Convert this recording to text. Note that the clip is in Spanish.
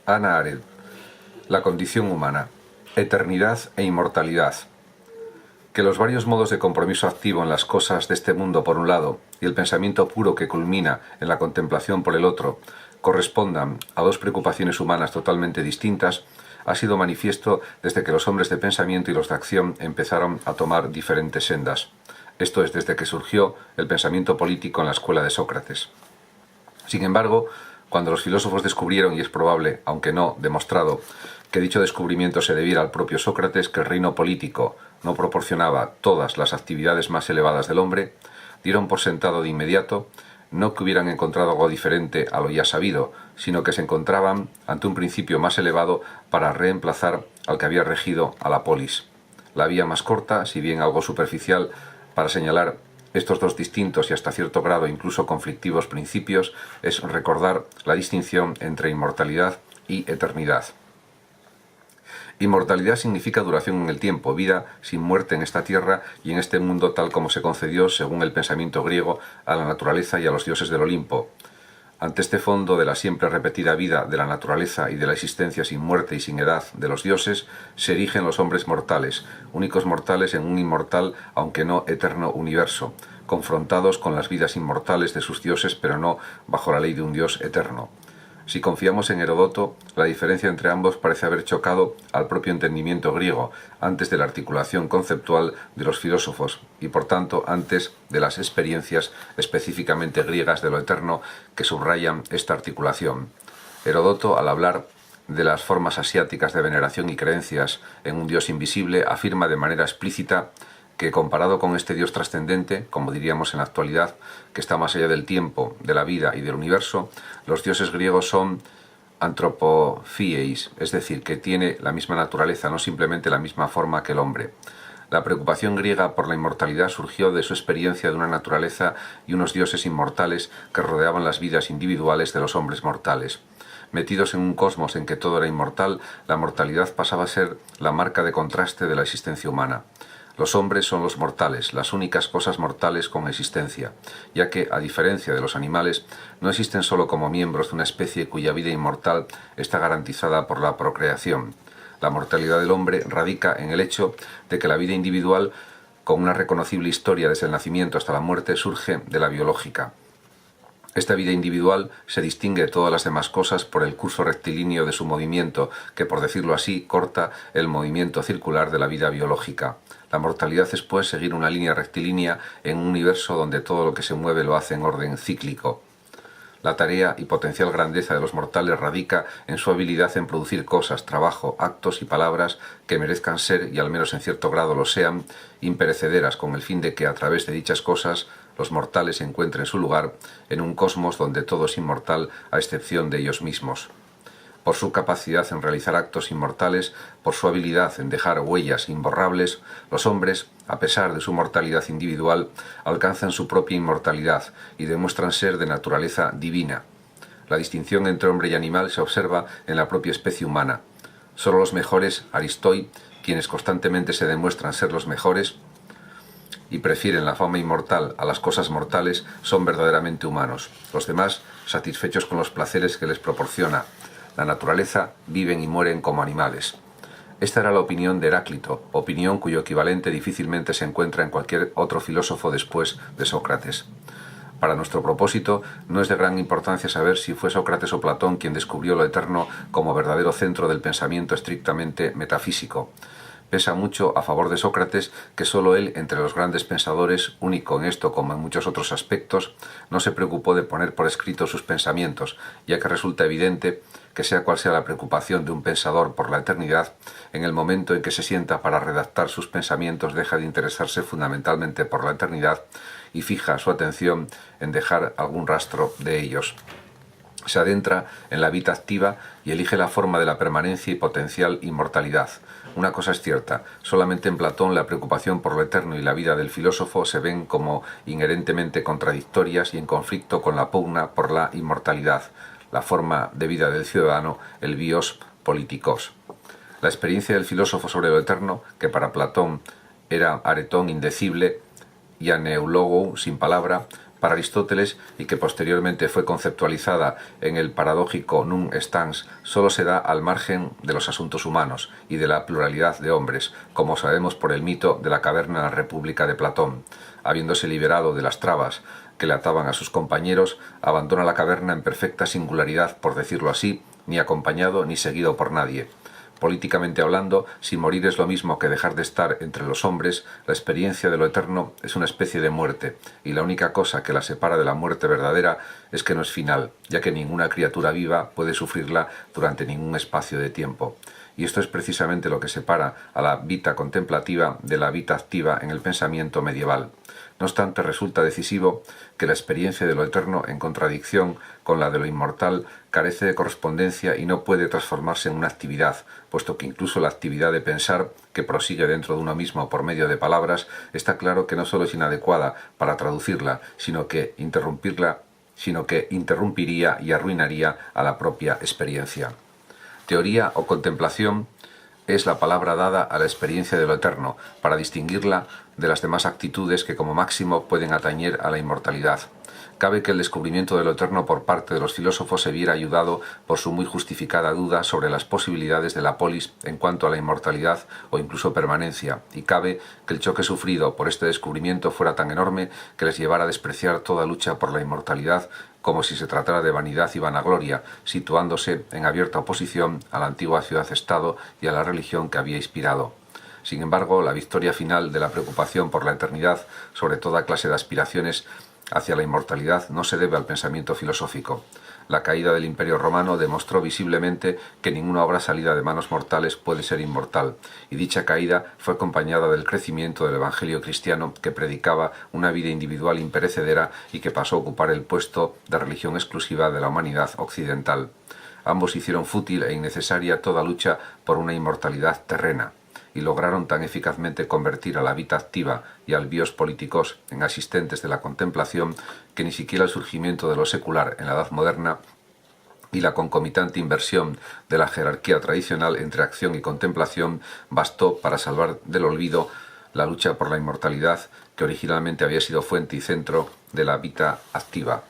Hannah Arendt. La condición humana. Eternidad e inmortalidad. Que los varios modos de compromiso activo en las cosas de este mundo por un lado y el pensamiento puro que culmina en la contemplación por el otro correspondan a dos preocupaciones humanas totalmente distintas ha sido manifiesto desde que los hombres de pensamiento y los de acción empezaron a tomar diferentes sendas. Esto es desde que surgió el pensamiento político en la escuela de Sócrates. Sin embargo, cuando los filósofos descubrieron, y es probable, aunque no demostrado, que dicho descubrimiento se debiera al propio Sócrates, que el reino político no proporcionaba todas las actividades más elevadas del hombre, dieron por sentado de inmediato no que hubieran encontrado algo diferente a lo ya sabido, sino que se encontraban ante un principio más elevado para reemplazar al que había regido a la polis. La vía más corta, si bien algo superficial, para señalar estos dos distintos y hasta cierto grado incluso conflictivos principios es recordar la distinción entre inmortalidad y eternidad. Inmortalidad significa duración en el tiempo, vida sin muerte en esta tierra y en este mundo tal como se concedió, según el pensamiento griego, a la naturaleza y a los dioses del Olimpo. Ante este fondo de la siempre repetida vida de la naturaleza y de la existencia sin muerte y sin edad de los dioses, se erigen los hombres mortales, únicos mortales en un inmortal, aunque no eterno universo, confrontados con las vidas inmortales de sus dioses, pero no bajo la ley de un dios eterno. Si confiamos en Heródoto, la diferencia entre ambos parece haber chocado al propio entendimiento griego antes de la articulación conceptual de los filósofos y, por tanto, antes de las experiencias específicamente griegas de lo eterno que subrayan esta articulación. Heródoto, al hablar de las formas asiáticas de veneración y creencias en un dios invisible, afirma de manera explícita que comparado con este Dios trascendente, como diríamos en la actualidad, que está más allá del tiempo, de la vida y del universo, los dioses griegos son anthropophieis, es decir, que tiene la misma naturaleza, no simplemente la misma forma que el hombre. La preocupación griega por la inmortalidad surgió de su experiencia de una naturaleza y unos dioses inmortales que rodeaban las vidas individuales de los hombres mortales. Metidos en un cosmos en que todo era inmortal, la mortalidad pasaba a ser la marca de contraste de la existencia humana. Los hombres son los mortales, las únicas cosas mortales con existencia, ya que, a diferencia de los animales, no existen solo como miembros de una especie cuya vida inmortal está garantizada por la procreación. La mortalidad del hombre radica en el hecho de que la vida individual, con una reconocible historia desde el nacimiento hasta la muerte, surge de la biológica. Esta vida individual se distingue de todas las demás cosas por el curso rectilíneo de su movimiento, que, por decirlo así, corta el movimiento circular de la vida biológica. La mortalidad es, pues, seguir una línea rectilínea en un universo donde todo lo que se mueve lo hace en orden cíclico. La tarea y potencial grandeza de los mortales radica en su habilidad en producir cosas, trabajo, actos y palabras que merezcan ser, y al menos en cierto grado lo sean, imperecederas, con el fin de que, a través de dichas cosas, los mortales encuentren su lugar en un cosmos donde todo es inmortal a excepción de ellos mismos. Por su capacidad en realizar actos inmortales, por su habilidad en dejar huellas imborrables, los hombres, a pesar de su mortalidad individual, alcanzan su propia inmortalidad y demuestran ser de naturaleza divina. La distinción entre hombre y animal se observa en la propia especie humana. Solo los mejores, aristoi, quienes constantemente se demuestran ser los mejores y prefieren la fama inmortal a las cosas mortales, son verdaderamente humanos. Los demás, satisfechos con los placeres que les proporciona la naturaleza, viven y mueren como animales. Esta era la opinión de Heráclito, opinión cuyo equivalente difícilmente se encuentra en cualquier otro filósofo después de Sócrates. Para nuestro propósito, no es de gran importancia saber si fue Sócrates o Platón quien descubrió lo eterno como verdadero centro del pensamiento estrictamente metafísico. Pesa mucho a favor de Sócrates que solo él, entre los grandes pensadores, único en esto como en muchos otros aspectos, no se preocupó de poner por escrito sus pensamientos, ya que resulta evidente que sea cual sea la preocupación de un pensador por la eternidad, en el momento en que se sienta para redactar sus pensamientos deja de interesarse fundamentalmente por la eternidad y fija su atención en dejar algún rastro de ellos. Se adentra en la vida activa y elige la forma de la permanencia y potencial inmortalidad. Una cosa es cierta, solamente en Platón la preocupación por lo eterno y la vida del filósofo se ven como inherentemente contradictorias y en conflicto con la pugna por la inmortalidad, la forma de vida del ciudadano, el bios politikos. La experiencia del filósofo sobre lo eterno, que para Platón era aretón indecible y aneulogou sin palabra, Para Aristóteles, y que posteriormente fue conceptualizada en el paradójico Nunc Stans, solo se da al margen de los asuntos humanos y de la pluralidad de hombres, como sabemos por el mito de la caverna en la República de Platón. Habiéndose liberado de las trabas que le ataban a sus compañeros, abandona la caverna en perfecta singularidad, por decirlo así, ni acompañado ni seguido por nadie. Políticamente hablando, si morir es lo mismo que dejar de estar entre los hombres, la experiencia de lo eterno es una especie de muerte, y la única cosa que la separa de la muerte verdadera es que no es final, ya que ninguna criatura viva puede sufrirla durante ningún espacio de tiempo. Y esto es precisamente lo que separa a la vita contemplativa de la vita activa en el pensamiento medieval. No obstante, resulta decisivo que la experiencia de lo eterno, en contradicción con la de lo inmortal, carece de correspondencia y no puede transformarse en una actividad, puesto que incluso la actividad de pensar, que prosigue dentro de uno mismo por medio de palabras, está claro que no solo es inadecuada para traducirla, sino que interrumpiría y arruinaría a la propia experiencia. Teoría o contemplación es la palabra dada a la experiencia de lo eterno, para distinguirla de las demás actitudes que como máximo pueden atañer a la inmortalidad. Cabe que el descubrimiento de lo eterno por parte de los filósofos se viera ayudado por su muy justificada duda sobre las posibilidades de la polis en cuanto a la inmortalidad o incluso permanencia, y cabe que el choque sufrido por este descubrimiento fuera tan enorme que les llevara a despreciar toda lucha por la inmortalidad, como si se tratara de vanidad y vanagloria, situándose en abierta oposición a la antigua ciudad-estado y a la religión que había inspirado. Sin embargo, la victoria final de la preocupación por la eternidad sobre toda clase de aspiraciones hacia la inmortalidad no se debe al pensamiento filosófico. La caída del Imperio Romano demostró visiblemente que ninguna obra salida de manos mortales puede ser inmortal, y dicha caída fue acompañada del crecimiento del Evangelio cristiano, que predicaba una vida individual imperecedera y que pasó a ocupar el puesto de religión exclusiva de la humanidad occidental. Ambos hicieron fútil e innecesaria toda lucha por una inmortalidad terrena, y lograron tan eficazmente convertir a la vita activa y al bios políticos en asistentes de la contemplación que ni siquiera el surgimiento de lo secular en la Edad Moderna y la concomitante inversión de la jerarquía tradicional entre acción y contemplación bastó para salvar del olvido la lucha por la inmortalidad, que originalmente había sido fuente y centro de la vita activa.